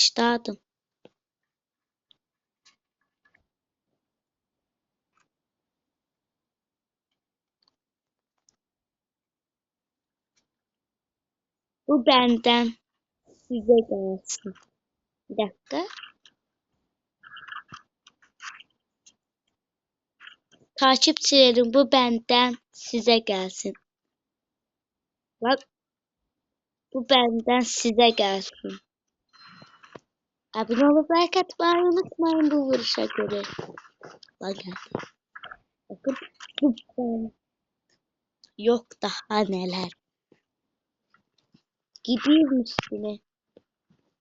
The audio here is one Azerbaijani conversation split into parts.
Başladım. Bu benden size gelsin. Bir dakika. Takipçilerim bu benden size gelsin. Bak bu benden size gelsin. Abone olup like atmayı unutmayın bu vuruşa göre. Bakın. Bakın. Bu ben. Yok daha neler. Gideyim üstüne.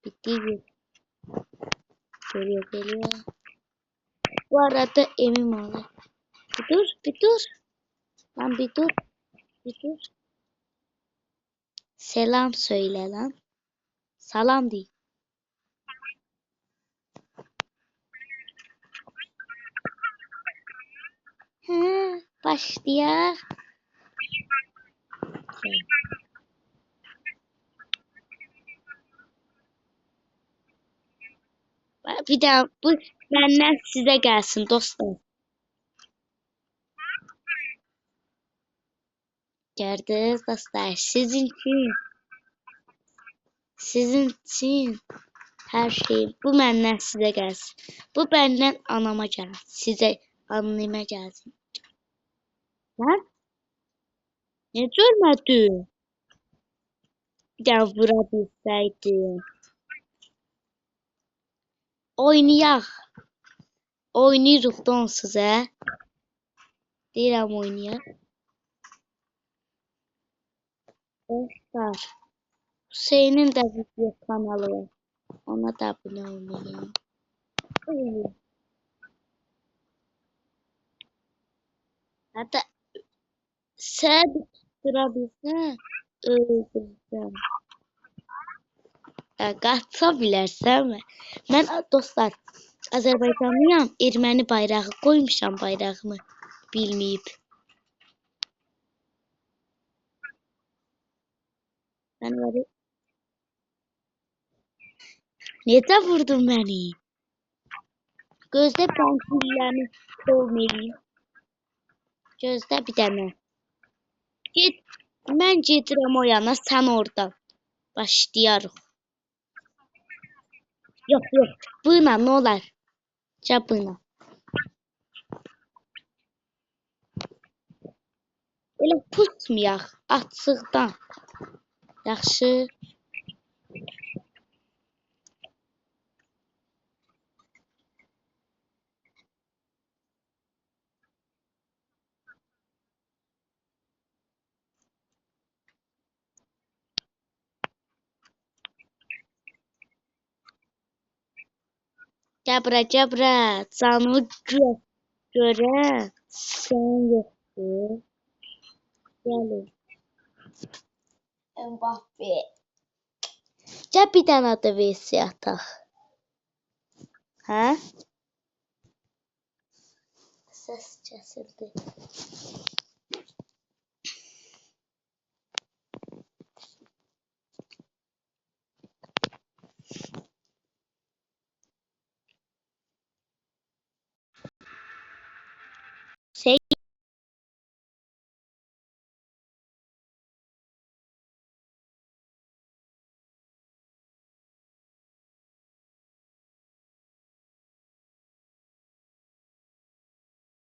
Bitti. Geliyor. Bu arada emin ol. Bir dur. Lan bir dur. Selam söyle lan. Salam değil. Başlıyor. Bir daha bu benden size gelsin dostlar. Gördünüz dostlar. Sizin için her şey. Bu benden size gelsin. Bu benden anama gelsin. Size anneme gelsin. Lan ne görmedin? Bir daha vurabilseydim. Oynayak. Oynayırıq donsuz he. Deyirəm oynayaq. Dostlar. Hüseyin'in de video kanalı var. Ona da abone olmayı. Hatta sen durabilsen öldüreceğim. Qaça bilərsənmi? Mən dostlar Azərbaycanlıyam. Erməni bayrağı qoymuşam bayrağımı bilməyib. Mən var. Necə vurdun məni? Gözdə ben gülləmi olmayayım. Gözdə bir dənə. Mən gedirəm o yana, sən oradan. Başlayarıq. Yok. Buyla ne olar? Buyla. Elə pusmayaq açıqdan. Yaxşı. Gəbra. Canımı görən sən yoxdur. Gəlin. Mbappe. Gəl bir dənə də VS ataq. Hə? Səs kəsildi.